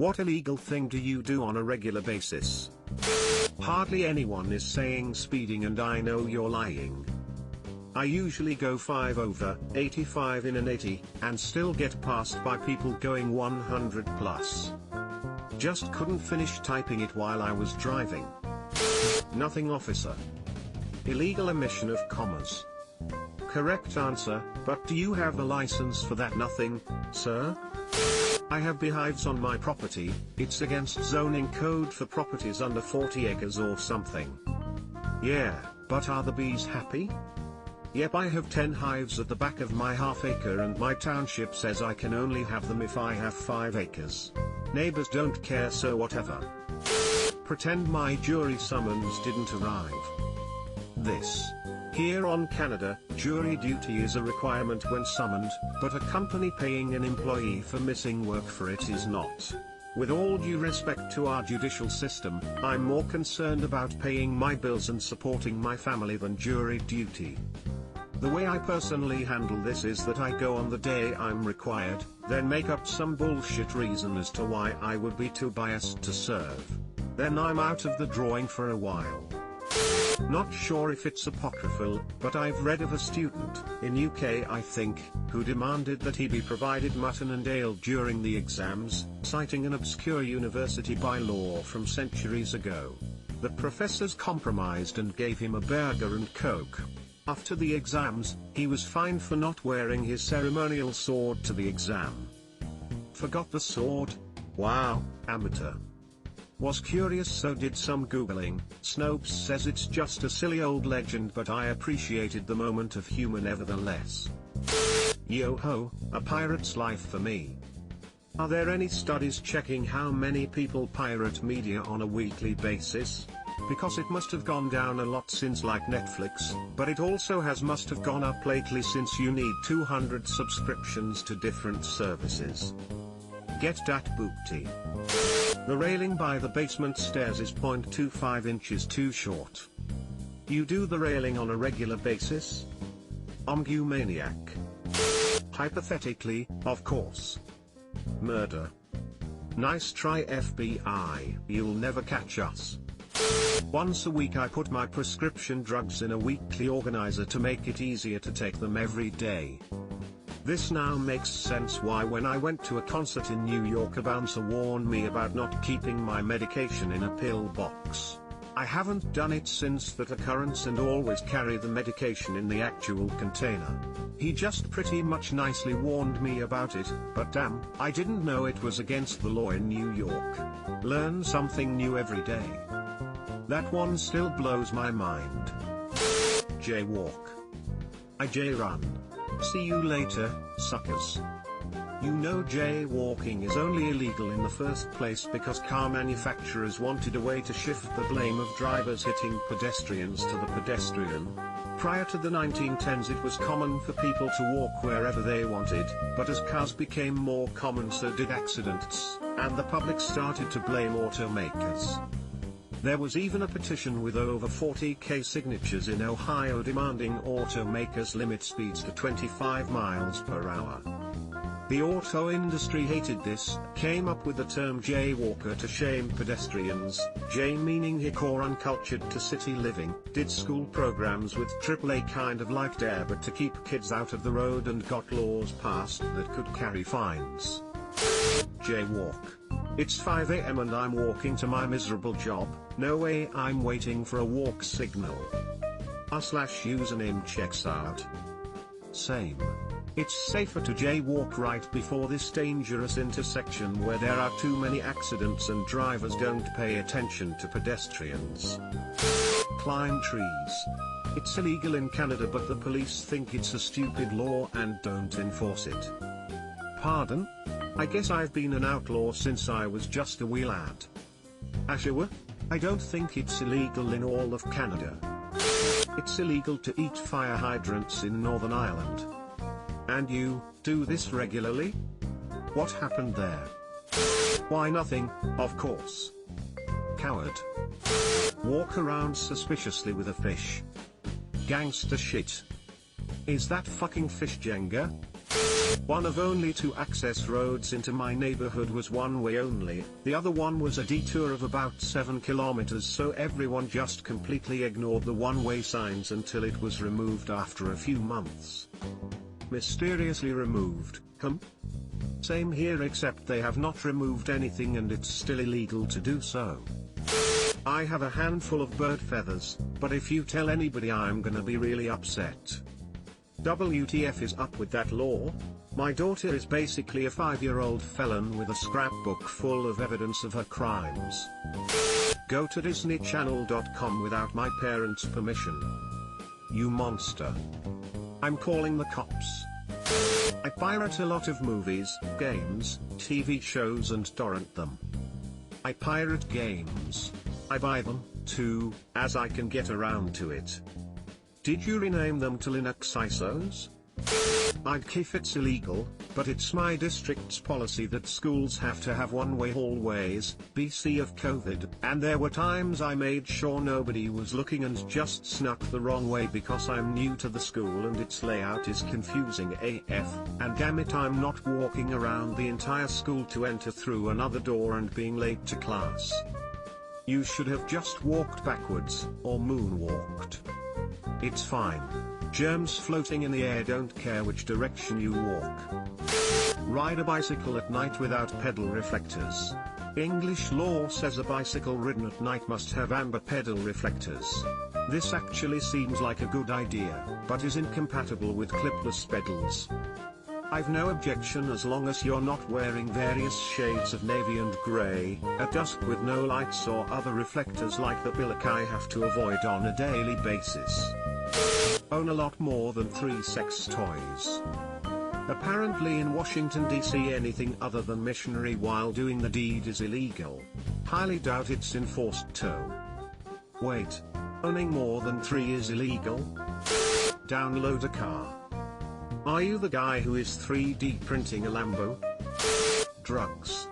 What illegal thing do you do on a regular basis? Hardly anyone is saying speeding, and I know you're lying. I usually go 5 over 85 in an 80, and still get passed by people going 100 plus. Just couldn't finish typing it while I was driving. Nothing, officer. Illegal omission of commas. Correct answer, but do you have a license for that? Nothing, sir. I have beehives on my property. It's against zoning code for properties under 40 acres or something. Yeah, but are the bees happy? Yep, I have 10 hives at the back of my half acre, and my township says I can only have them if I have 5 acres. Neighbors don't care, so whatever. Pretend my jury summons didn't arrive. This. Here on Canada, jury duty is a requirement when summoned, but a company paying an employee for missing work for it is not. With all due respect to our judicial system, I'm more concerned about paying my bills and supporting my family than jury duty. The way I personally handle this is that I go on the day I'm required, then make up some bullshit reason as to why I would be too biased to serve. Then I'm out of the drawing for a while. Not sure if it's apocryphal, but I've read of a student, in UK I think, who demanded that he be provided mutton and ale during the exams, citing an obscure university bylaw from centuries ago. The professors compromised and gave him a burger and coke. After the exams, he was fined for not wearing his ceremonial sword to the exam. Forgot the sword? Wow, amateur. Was curious, so did some googling. Snopes says it's just a silly old legend, but I appreciated the moment of humor nevertheless. Yo ho, a pirate's life for me. Are there any studies checking how many people pirate media on a weekly basis? Because it must have gone down a lot since like Netflix, but it also must have gone up lately since you need 200 subscriptions to different services. Get that booty. The railing by the basement stairs is 0.25 inches too short. You do the railing on a regular basis? You maniac. Hypothetically, of course. Murder. Nice try, FBI, you'll never catch us. Once a week I put my prescription drugs in a weekly organizer to make it easier to take them every day. This now makes sense why when I went to a concert in New York a bouncer warned me about not keeping my medication in a pill box. I haven't done it since that occurrence and always carry the medication in the actual container. He just pretty much nicely warned me about it, but damn, I didn't know it was against the law in New York. Learn something new every day. That one still blows my mind. Jaywalk. I J-run. See you later, suckers. You know jaywalking is only illegal in the first place because car manufacturers wanted a way to shift the blame of drivers hitting pedestrians to the pedestrian. Prior to the 1910s it was common for people to walk wherever they wanted, but as cars became more common so did accidents, and the public started to blame automakers. There was even a petition with over 40,000 signatures in Ohio demanding automakers limit speeds to 25 miles per hour. The auto industry hated this, came up with the term jaywalker to shame pedestrians, J meaning hick or uncultured to city living, did school programs with AAA kind of like DARE but to keep kids out of the road and got laws passed that could carry fines. Jaywalk. It's 5 AM and I'm walking to my miserable job, no way I'm waiting for a walk signal. r/username checks out. Same. It's safer to jaywalk right before this dangerous intersection where there are too many accidents and drivers don't pay attention to pedestrians. Climb trees. It's illegal in Canada but the police think it's a stupid law and don't enforce it. Pardon? I guess I've been an outlaw since I was just a wee lad. Ashawa? I don't think it's illegal in all of Canada. It's illegal to eat fire hydrants in Northern Ireland. And you do this regularly? What happened there? Why nothing, of course. Coward. Walk around suspiciously with a fish. Gangster shit. Is that fucking fish Jenga? One of only 2 access roads into my neighborhood was one way only, the other one was a detour of about 7 kilometers, so everyone just completely ignored the one-way signs until it was removed after a few months. Mysteriously removed, Same here, except they have not removed anything and it's still illegal to do so. I have a handful of bird feathers, but if you tell anybody I'm gonna be really upset. WTF is up with that law? My daughter is basically a 5-year-old felon with a scrapbook full of evidence of her crimes. Go to disneychannel.com without my parents' permission. You monster. I'm calling the cops. I pirate a lot of movies, games, TV shows and torrent them. I pirate games. I buy them, too, as I can get around to it. Did you rename them to Linux ISOs? I'd if it's illegal, but it's my district's policy that schools have to have one-way hallways, BC of COVID, and there were times I made sure nobody was looking and just snuck the wrong way because I'm new to the school and its layout is confusing AF, and damn it, I'm not walking around the entire school to enter through another door and being late to class. You should have just walked backwards, or moonwalked. It's fine. Germs floating in the air don't care which direction you walk. Ride a bicycle at night without pedal reflectors. English law says a bicycle ridden at night must have amber pedal reflectors. This actually seems like a good idea, but is incompatible with clipless pedals. I've no objection as long as you're not wearing various shades of navy and grey, at dusk with no lights or other reflectors like the billock I have to avoid on a daily basis. Own a lot more than 3 sex toys. Apparently in Washington DC anything other than missionary while doing the deed is illegal. Highly doubt it's enforced too. Wait. Owning more than 3 is illegal? Download a car. Are you the guy who is 3D printing a Lambo? Drugs.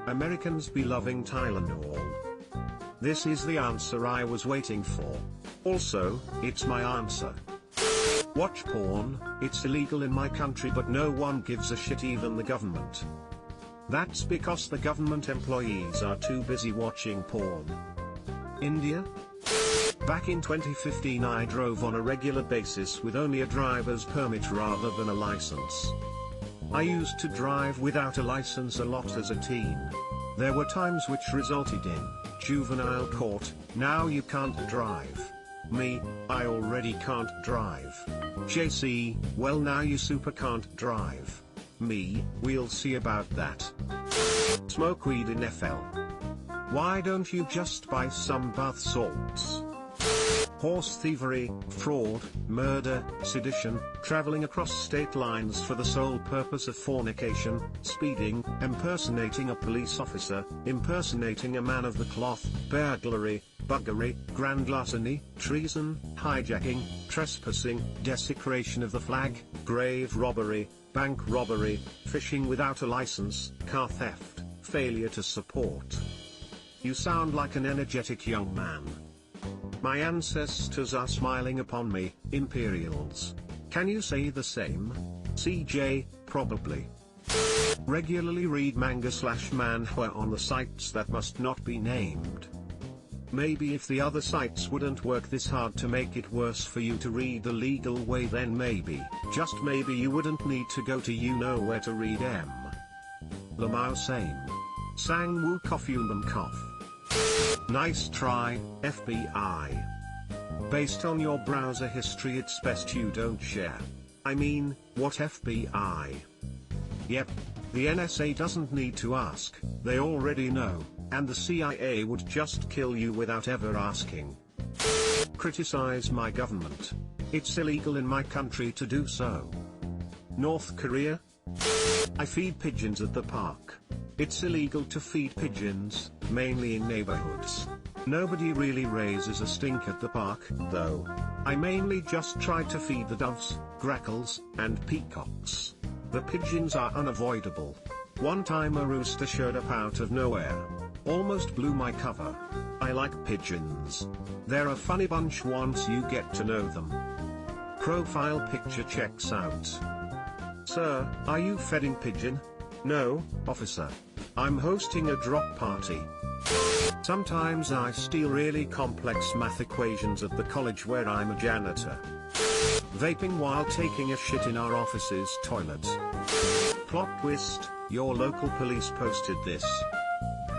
Americans be loving Tylenol. This is the answer I was waiting for. Also, it's my answer. Watch porn, it's illegal in my country but no one gives a shit, even the government. That's because the government employees are too busy watching porn. India? Back in 2015 I drove on a regular basis with only a driver's permit rather than a license. I used to drive without a license a lot as a teen. There were times which resulted in juvenile court. Now you can't drive. Me, I already can't drive. JC, well now you super can't drive. Me, we'll see about that. Smoke weed in FL. Why don't you just buy some bath salts? Horse thievery, fraud, murder, sedition, traveling across state lines for the sole purpose of fornication, speeding, impersonating a police officer, impersonating a man of the cloth, burglary, buggery, grand larceny, treason, hijacking, trespassing, desecration of the flag, grave robbery, bank robbery, fishing without a license, car theft, failure to support. You sound like an energetic young man. My ancestors are smiling upon me, Imperials. Can you say the same? CJ, probably. Regularly read manga/manhwa on the sites that must not be named. Maybe if the other sites wouldn't work this hard to make it worse for you to read the legal way, then maybe, just maybe you wouldn't need to go to you know where to read M. Lamau same. Sang Woo Coffee Cough. Nice try, FBI. Based on your browser history it's best you don't share. I mean, what FBI? Yep. The NSA doesn't need to ask, they already know, and the CIA would just kill you without ever asking. Criticize my government. It's illegal in my country to do so. North Korea? I feed pigeons at the park. It's illegal to feed pigeons, mainly in neighborhoods. Nobody really raises a stink at the park, though. I mainly just try to feed the doves, grackles, and peacocks. The pigeons are unavoidable. One time a rooster showed up out of nowhere. Almost blew my cover. I like pigeons. They're a funny bunch once you get to know them. Profile picture checks out. Sir, are you feeding pigeon? No, officer. I'm hosting a drop party. Sometimes I steal really complex math equations at the college where I'm a janitor. Vaping while taking a shit in our office's toilet. Plot twist, your local police posted this.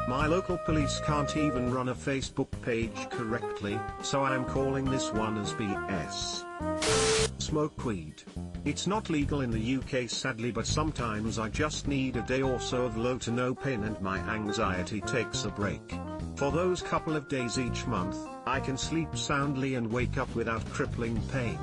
My local police can't even run a Facebook page correctly, so I'm calling this one as BS. Smoke weed. It's not legal in the UK sadly, but sometimes I just need a day or so of low to no pain and my anxiety takes a break. For those couple of days each month, I can sleep soundly and wake up without crippling pain.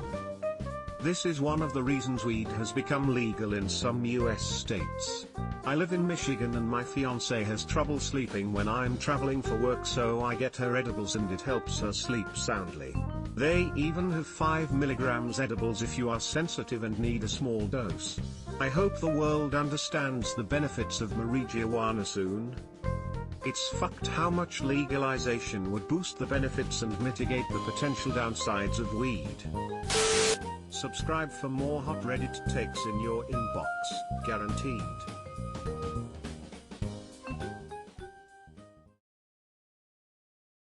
This is one of the reasons weed has become legal in some US states. I live in Michigan and my fiance has trouble sleeping when I'm traveling for work, so I get her edibles and it helps her sleep soundly. They even have 5 milligrams edibles if you are sensitive and need a small dose. I hope the world understands the benefits of marijuana soon. It's fucked how much legalization would boost the benefits and mitigate the potential downsides of weed. Subscribe for more hot Reddit takes in your inbox, guaranteed.